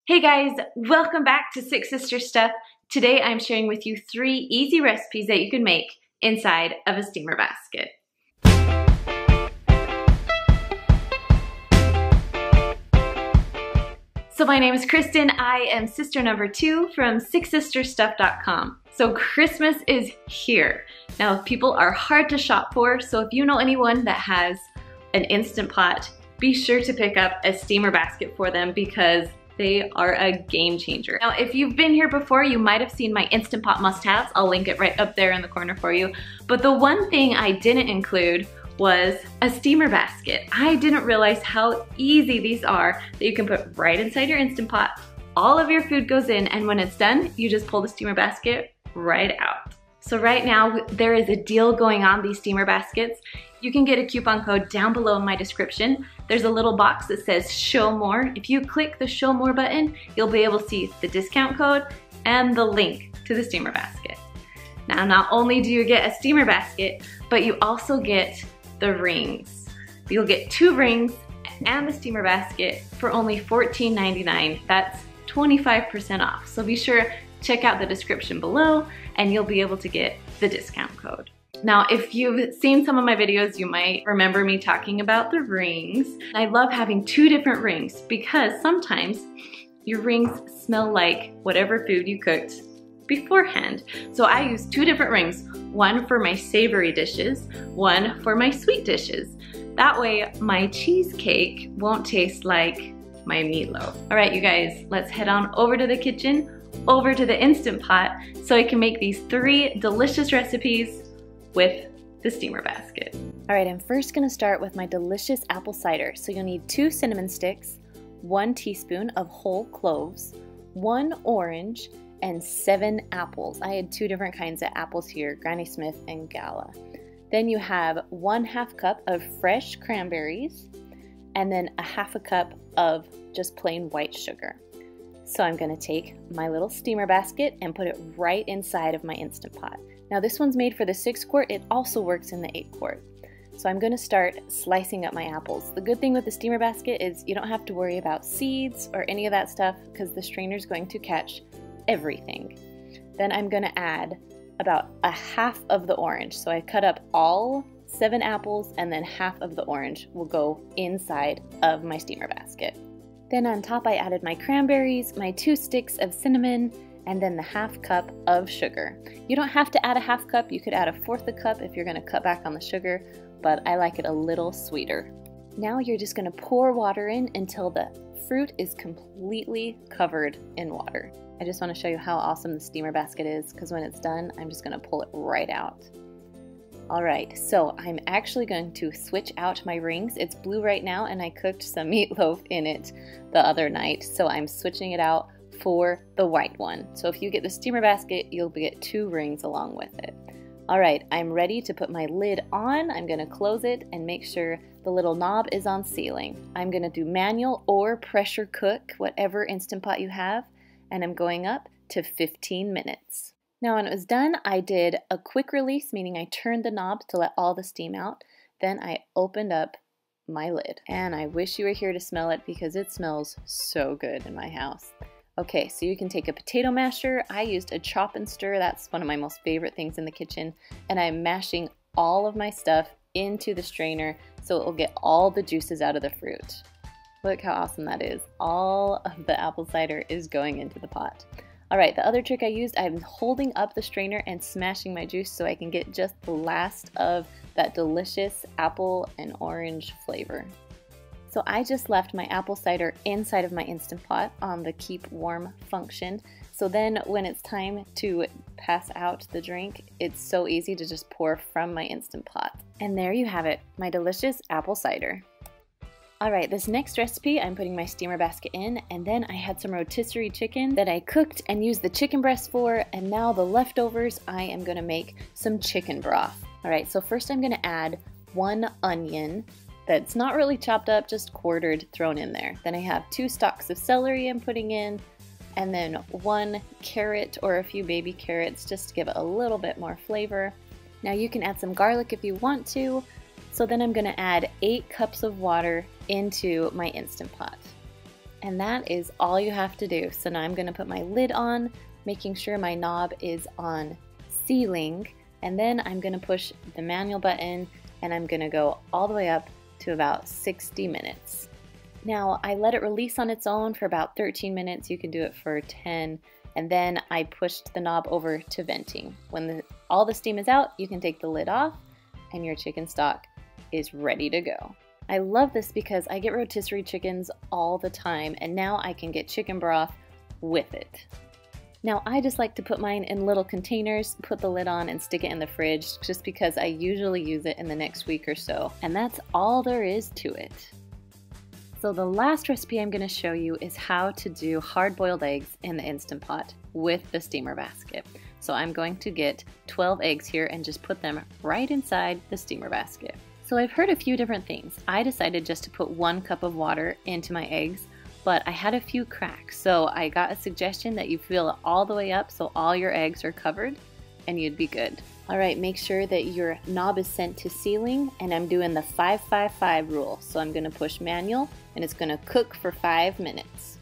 Hey guys, welcome back to Six Sister Stuff. Today I'm sharing with you 3 easy recipes that you can make inside of a steamer basket. So my name is Kristen. I am sister number 2 from sixsisterstuff.com. So Christmas is here. Now people are hard to shop for, so if you know anyone that has an Instant Pot, be sure to pick up a steamer basket for them because they are a game changer. Now, if you've been here before, you might have seen my Instant Pot must-haves. I'll link it right up there in the corner for you. But the one thing I didn't include was a steamer basket. I didn't realize how easy these are that you can put right inside your Instant Pot. All of your food goes in, and when it's done, you just pull the steamer basket right out. So right now, there is a deal going on these steamer baskets. You can get a coupon code down below in my description. There's a little box that says show more. If you click the show more button, you'll be able to see the discount code and the link to the steamer basket. Now, not only do you get a steamer basket, but you also get the rings. You'll get 2 rings and the steamer basket for only $14.99. That's 25% off. So be sure check out the description below and you'll be able to get the discount code. Now, if you've seen some of my videos, you might remember me talking about the rings. I love having 2 different rings because sometimes your rings smell like whatever food you cooked beforehand. So I use 2 different rings, one for my savory dishes, one for my sweet dishes. That way my cheesecake won't taste like my meatloaf. All right, you guys, let's head on over to the kitchen, over to the Instant Pot, so I can make these 3 delicious recipes with the steamer basket. All right, I'm first gonna start with my delicious apple cider. So you'll need 2 cinnamon sticks, 1 teaspoon of whole cloves, 1 orange, and 7 apples. I had 2 different kinds of apples here, Granny Smith and Gala. Then you have 1/2 cup of fresh cranberries, and then 1/2 cup of just plain white sugar. So I'm gonna take my little steamer basket and put it right inside of my Instant Pot. Now this one's made for the 6 quart, it also works in the 8 quart. So I'm gonna start slicing up my apples. The good thing with the steamer basket is you don't have to worry about seeds or any of that stuff because the strainer's going to catch everything. Then I'm gonna add about 1/2 of the orange. So I cut up all 7 apples and then 1/2 of the orange will go inside of my steamer basket. Then on top I added my cranberries, my 2 sticks of cinnamon, and then the 1/2 cup of sugar. You don't have to add a 1/2 cup, you could add 1/4 cup if you're gonna cut back on the sugar, but I like it a little sweeter. Now you're just gonna pour water in until the fruit is completely covered in water. I just wanna show you how awesome the steamer basket is because when it's done, I'm just gonna pull it right out. All right, so I'm actually going to switch out my rings. It's blue right now and I cooked some meatloaf in it the other night, so I'm switching it out for the white one. So if you get the steamer basket, you'll get 2 rings along with it. All right, I'm ready to put my lid on. I'm gonna close it and make sure the little knob is on sealing. I'm gonna do manual or pressure cook, whatever Instant Pot you have, and I'm going up to 15 minutes. Now when it was done, I did a quick release, meaning I turned the knob to let all the steam out. Then I opened up my lid. And I wish you were here to smell it because it smells so good in my house. Okay, so you can take a potato masher. I used a chop and stir. That's one of my most favorite things in the kitchen. And I'm mashing all of my stuff into the strainer so it will get all the juices out of the fruit. Look how awesome that is. All of the apple cider is going into the pot. All right, the other trick I used, I'm holding up the strainer and smashing my juice so I can get just the last of that delicious apple and orange flavor. So I just left my apple cider inside of my Instant Pot on the keep warm function. So then when it's time to pass out the drink, it's so easy to just pour from my Instant Pot. And there you have it, my delicious apple cider. All right, this next recipe, I'm putting my steamer basket in, and then I had some rotisserie chicken that I cooked and used the chicken breast for, and now the leftovers, I am gonna make some chicken broth. All right, so first I'm gonna add 1 onion that's not really chopped up, just quartered, thrown in there. Then I have 2 stalks of celery I'm putting in, and then 1 carrot or a few baby carrots just to give it a little bit more flavor. Now you can add some garlic if you want to. So then I'm gonna add 8 cups of water into my Instant Pot. And that is all you have to do. So now I'm gonna put my lid on, making sure my knob is on sealing, and then I'm gonna push the manual button and I'm gonna go all the way up to about 60 minutes. Now I let it release on its own for about 13 minutes. You can do it for 10, and then I pushed the knob over to venting. When all the steam is out, you can take the lid off and your chicken stock is ready to go. I love this because I get rotisserie chickens all the time, and now I can get chicken broth with it. Now I just like to put mine in little containers, put the lid on and stick it in the fridge just because I usually use it in the next week or so. And that's all there is to it. So the last recipe I'm going to show you is how to do hard-boiled eggs in the Instant Pot with the steamer basket. So I'm going to get 12 eggs here and just put them right inside the steamer basket. So I've heard a few different things. I decided just to put 1 cup of water into my eggs, but I had a few cracks. So I got a suggestion that you fill it all the way up so all your eggs are covered and you'd be good. All right, make sure that your knob is set to sealing, and I'm doing the 5-5-5 rule. So I'm gonna push manual and it's gonna cook for 5 minutes.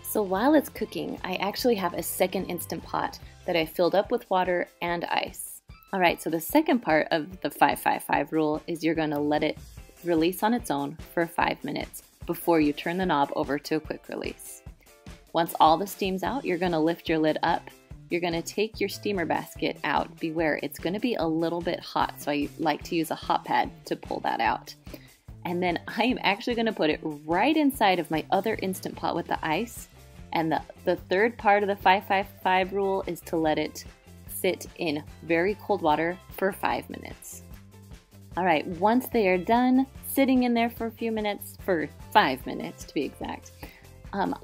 So while it's cooking, I actually have a second Instant Pot that I filled up with water and ice. All right, so the second part of the 5-5-5 rule is you're gonna let it release on its own for 5 minutes before you turn the knob over to a quick release. Once all the steam's out, you're gonna lift your lid up. You're gonna take your steamer basket out. Beware, it's gonna be a little bit hot, so I like to use a hot pad to pull that out. And then I am actually gonna put it right inside of my other Instant Pot with the ice. And the third part of the 5-5-5 rule is to let it sit in very cold water for 5 minutes. All right, once they are done sitting in there for a few minutes, for 5 minutes to be exact,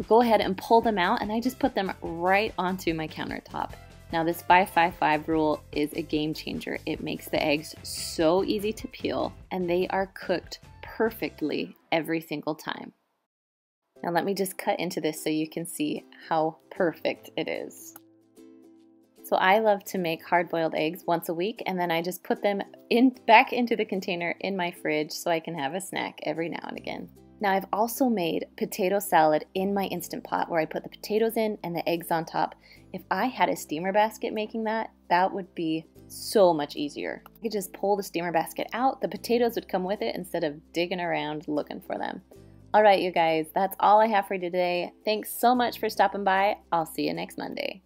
go ahead and pull them out, and I just put them right onto my countertop. Now this 5-5-5 rule is a game changer. It makes the eggs so easy to peel, and they are cooked perfectly every single time. Now let me just cut into this so you can see how perfect it is. So I love to make hard-boiled eggs once a week, and then I just put them back into the container in my fridge so I can have a snack every now and again. Now I've also made potato salad in my Instant Pot where I put the potatoes in and the eggs on top. If I had a steamer basket making that, that would be so much easier. I could just pull the steamer basket out, the potatoes would come with it instead of digging around looking for them. All right, you guys, that's all I have for you today. Thanks so much for stopping by. I'll see you next Monday.